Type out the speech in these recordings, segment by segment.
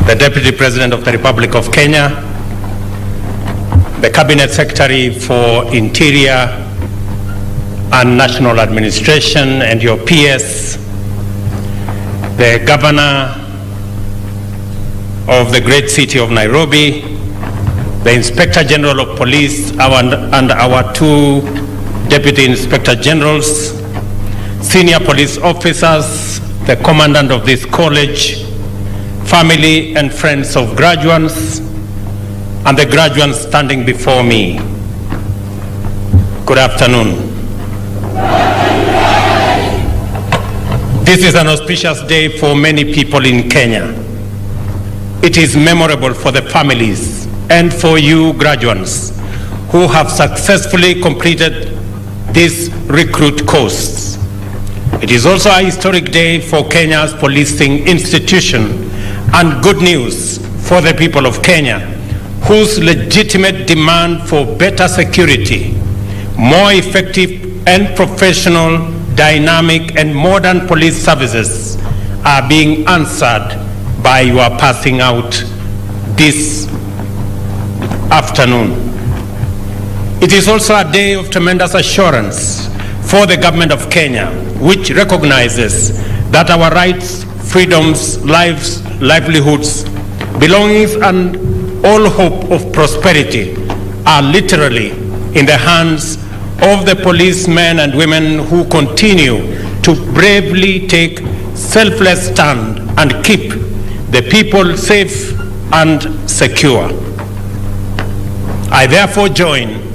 The Deputy President of the Republic of Kenya, the Cabinet Secretary for Interior and National Administration and your PS, the Governor of the great city of Nairobi, the Inspector General of Police and our two Deputy Inspector Generals, senior police officers, the Commandant of this college, family and friends of graduates, and the graduates standing before me. Good afternoon. This is an auspicious day for many people in Kenya. It is memorable for the families and for you graduates who have successfully completed this recruit course. It is also a historic day for Kenya's policing institution and good news for the people of Kenya, whose legitimate demand for better security, more effective and professional, dynamic and modern police services are being answered by your passing out this afternoon. It is also a day of tremendous assurance for the government of Kenya, which recognizes that our rights, freedoms, lives, livelihoods, belongings, and all hope of prosperity are literally in the hands of the policemen and women who continue to bravely take selfless stand and keep the people safe and secure. I therefore join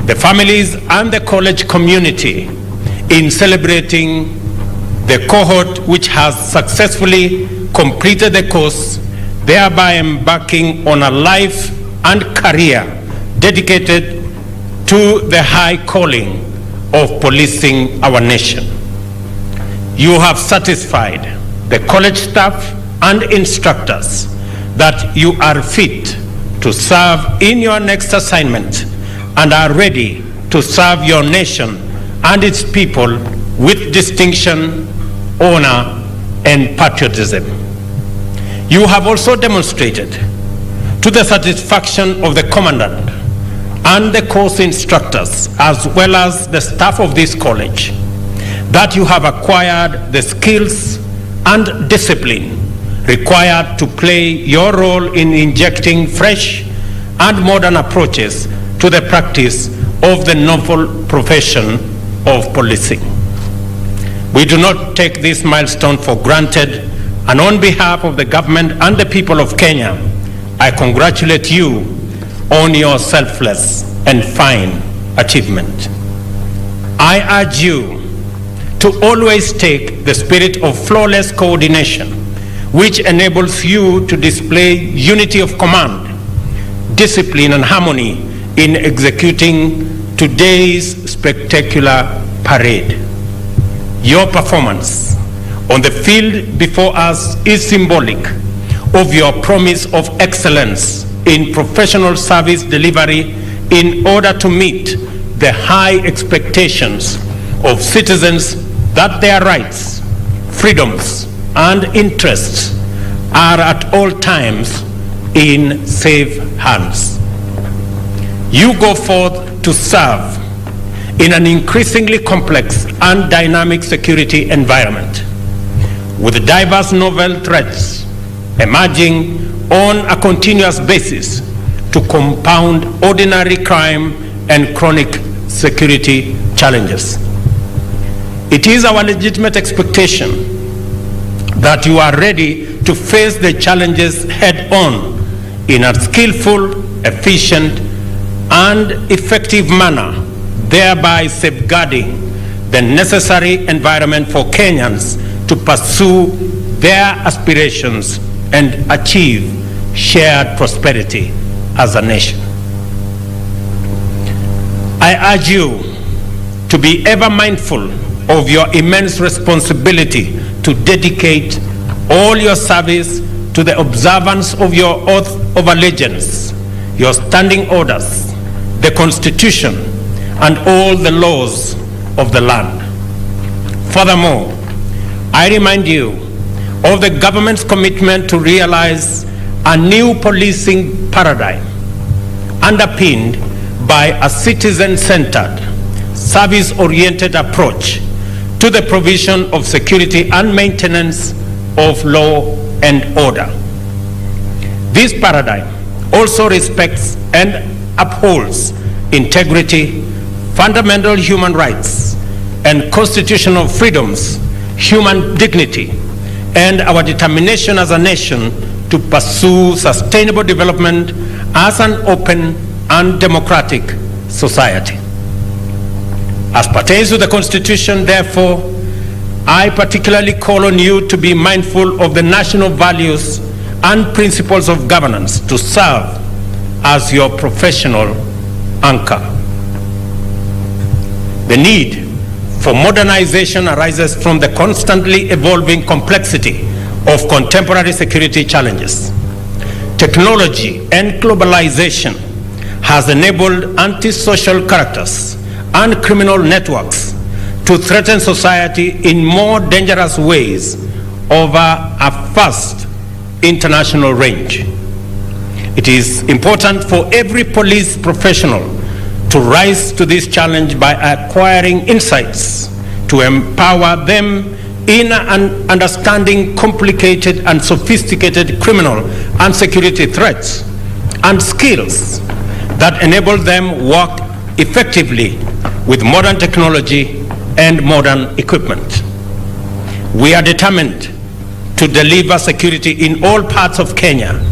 the families and the college community in celebrating the cohort which has successfully completed the course, thereby embarking on a life and career dedicated to the high calling of policing our nation. You have satisfied the college staff and instructors that you are fit to serve in your next assignment and are ready to serve your nation and its people with distinction, honor, and patriotism. You have also demonstrated to the satisfaction of the commandant and the course instructors, as well as the staff of this college, that you have acquired the skills and discipline required to play your role in injecting fresh and modern approaches to the practice of the novel profession of policing. We do not take this milestone for granted, and on behalf of the government and the people of Kenya, I congratulate you on your selfless and fine achievement. I urge you to always take the spirit of flawless coordination, which enables you to display unity of command, discipline, and harmony in executing today's spectacular parade. Your performance on the field before us is symbolic of your promise of excellence in professional service delivery in order to meet the high expectations of citizens that their rights, freedoms, and interests are at all times in safe hands. You go forth to serve in an increasingly complex and dynamic security environment, with diverse novel threats emerging on a continuous basis to compound ordinary crime and chronic security challenges. It is our legitimate expectation that you are ready to face the challenges head-on in a skillful, efficient, and effective manner, thereby safeguarding the necessary environment for Kenyans to pursue their aspirations and achieve shared prosperity as a nation. I urge you to be ever mindful of your immense responsibility to dedicate all your service to the observance of your oath of allegiance, your standing orders, the Constitution, and all the laws of the land. Furthermore, I remind you of the government's commitment to realize a new policing paradigm underpinned by a citizen-centered, service-oriented approach to the provision of security and maintenance of law and order. This paradigm also respects and upholds integrity, fundamental human rights, and constitutional freedoms, human dignity, and our determination as a nation to pursue sustainable development as an open and democratic society. As pertains to the Constitution, therefore, I particularly call on you to be mindful of the national values and principles of governance to serve as your professional anchor. The need for modernization arises from the constantly evolving complexity of contemporary security challenges. Technology and globalization has enabled antisocial characters and criminal networks to threaten society in more dangerous ways over a vast international range. It is important for every police professional to rise to this challenge by acquiring insights to empower them in understanding complicated and sophisticated criminal and security threats, and skills that enable them work effectively with modern technology and modern equipment. We are determined to deliver security in all parts of Kenya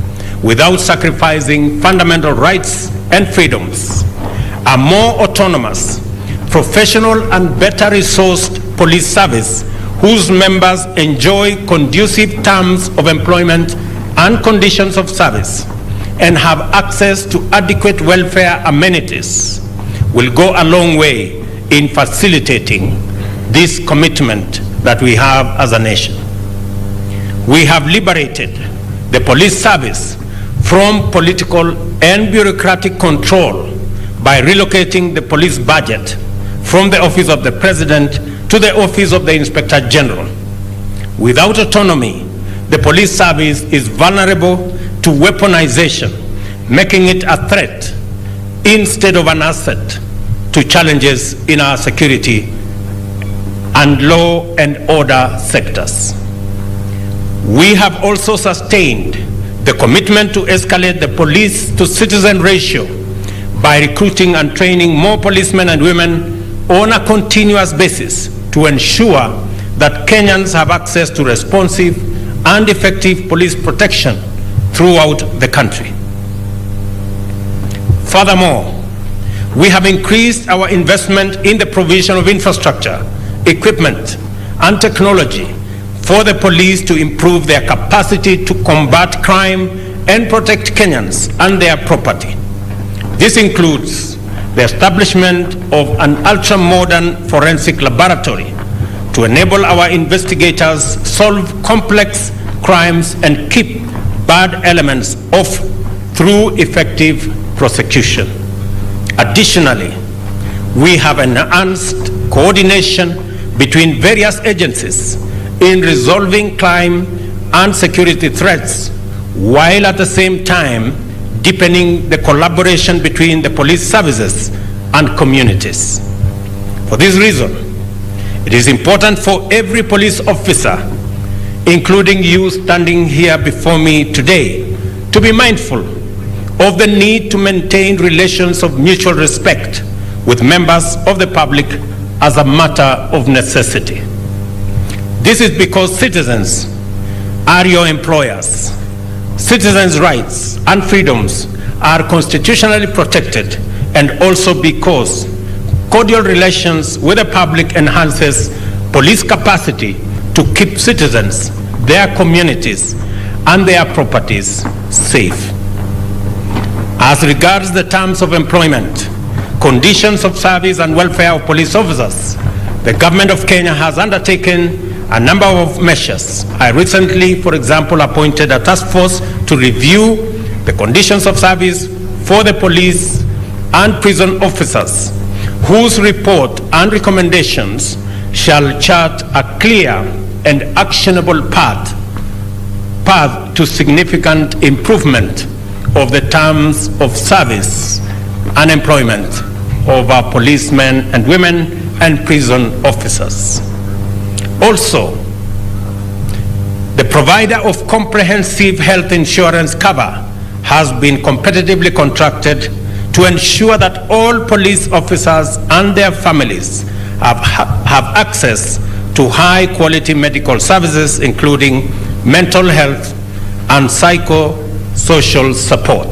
without sacrificing fundamental rights and freedoms. A more autonomous, professional, and better resourced police service whose members enjoy conducive terms of employment and conditions of service and have access to adequate welfare amenities will go a long way in facilitating this commitment that we have as a nation. We have liberated the police service from political and bureaucratic control by relocating the police budget from the office of the President to the office of the Inspector General. Without autonomy, the police service is vulnerable to weaponization, making it a threat instead of an asset to challenges in our security and law and order sectors. We have also sustained the commitment to escalate the police to citizen ratio by recruiting and training more policemen and women on a continuous basis to ensure that Kenyans have access to responsive and effective police protection throughout the country. Furthermore, we have increased our investment in the provision of infrastructure, equipment, and technology for the police to improve their capacity to combat crime and protect Kenyans and their property. This includes the establishment of an ultra-modern forensic laboratory to enable our investigators solve complex crimes and keep bad elements off through effective prosecution. Additionally, we have enhanced coordination between various agencies in resolving crime and security threats, while at the same time deepening the collaboration between the police services and communities. For this reason, it is important for every police officer, including you standing here before me today, to be mindful of the need to maintain relations of mutual respect with members of the public as a matter of necessity. This is because citizens are your employers. Citizens' rights and freedoms are constitutionally protected, and also because cordial relations with the public enhances police capacity to keep citizens, their communities, and their properties safe. As regards the terms of employment, conditions of service, and welfare of police officers, the government of Kenya has undertaken a number of measures. I recently, for example, appointed a task force to review the conditions of service for the police and prison officers, whose report and recommendations shall chart a clear and actionable path to significant improvement of the terms of service and employment of our policemen and women and prison officers. Also, the provider of comprehensive health insurance cover has been competitively contracted to ensure that all police officers and their families have access to high-quality medical services, including mental health and psychosocial support.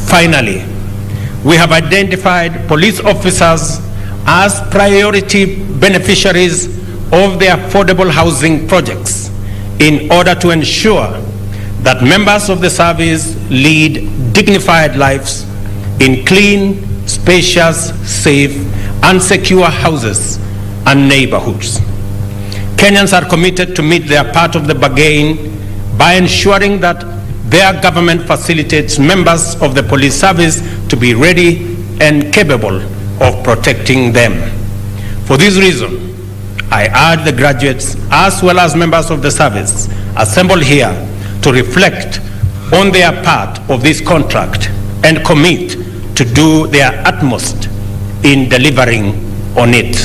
Finally, we have identified police officers as priority beneficiaries of the affordable housing projects in order to ensure that members of the service lead dignified lives in clean, spacious, safe, and secure houses and neighborhoods. Kenyans are committed to meet their part of the bargain by ensuring that their government facilitates members of the police service to be ready and capable of protecting them. For this reason, I urge the graduates as well as members of the service assembled here to reflect on their part of this contract and commit to do their utmost in delivering on it.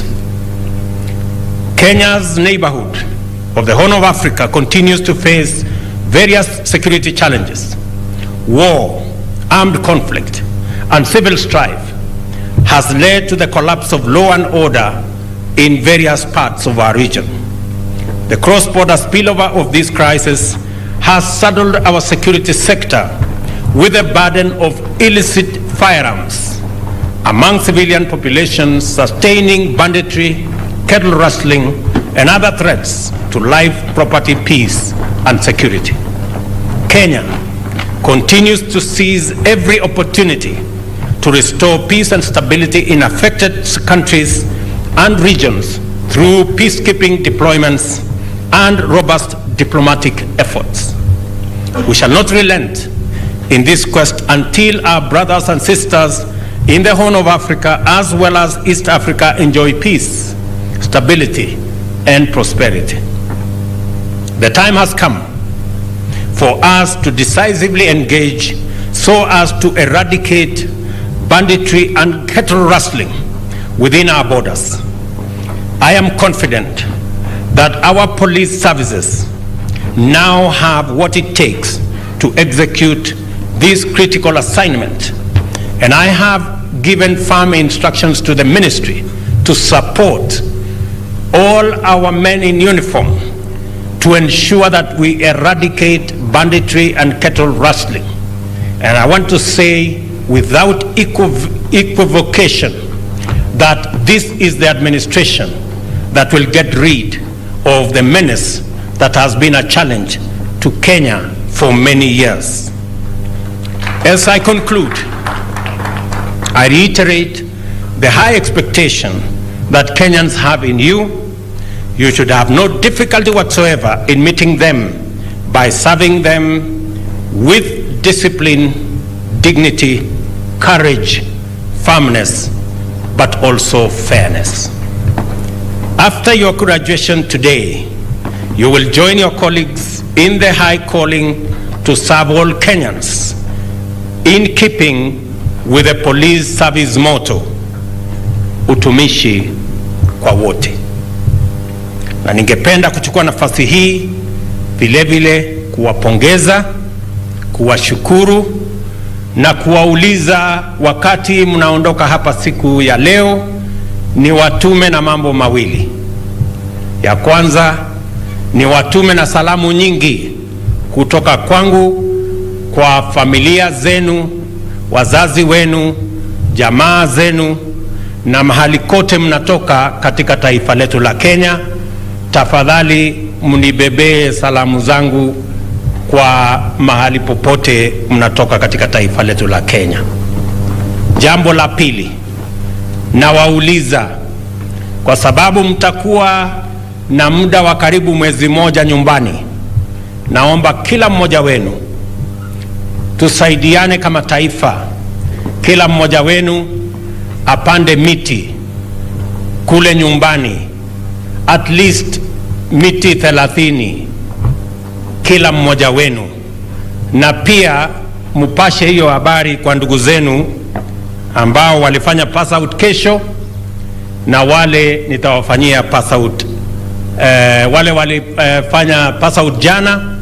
Kenya's neighborhood of the Horn of Africa continues to face various security challenges. War, armed conflict, and civil strife has led to the collapse of law and order in various parts of our region. The cross-border spillover of this crisis has saddled our security sector with a burden of illicit firearms among civilian populations, sustaining banditry, cattle rustling, and other threats to life, property, peace, and security. Kenya continues to seize every opportunity to restore peace and stability in affected countries and regions through peacekeeping deployments and robust diplomatic efforts. We shall not relent in this quest until our brothers and sisters in the Horn of Africa as well as East Africa enjoy peace, stability, and prosperity. The time has come for us to decisively engage so as to eradicate banditry and cattle rustling within our borders. I am confident that our police services now have what it takes to execute this critical assignment, and I have given firm instructions to the ministry to support all our men in uniform to ensure that we eradicate banditry and cattle rustling. And I want to say without equivocation that this is the administration that will get rid of the menace that has been a challenge to Kenya for many years. As I conclude, I reiterate the high expectation that Kenyans have in you. You should have no difficulty whatsoever in meeting them by serving them with discipline, dignity, courage, firmness, but also fairness. After your graduation today, you will join your colleagues in the high calling to serve all Kenyans in keeping with the police service motto, utumishi kwa wote. Na ningependa kuchukua nafasi hii vile vile kuwapongeza, kuwashukuru na kuwauliza wakati mnaondoka hapa siku ya leo ni watume na mambo mawili. Ya kwanza ni watume na salamu nyingi kutoka kwangu kwa familia zenu, wazazi wenu, jamaa zenu na mahali kote mnatoka katika taifa letu la Kenya. Tafadhali mnibebee salamu zangu kwa mahali popote mnatoka katika taifa letu la Kenya. Jambo la pili, nawauliza kwa sababu mtakuwa na muda wa karibu mwezi moja nyumbani, naomba kila mmoja wenu tusaidiane kama taifa. Kila mmoja wenu apande miti kule nyumbani, at least miti 30 kila mmoja wenu, na pia mpashe hiyo habari kwa ndugu zenu ambao walifanya pass out kesho na wale nitawafanyia pass out. Wale walifanya pass out jana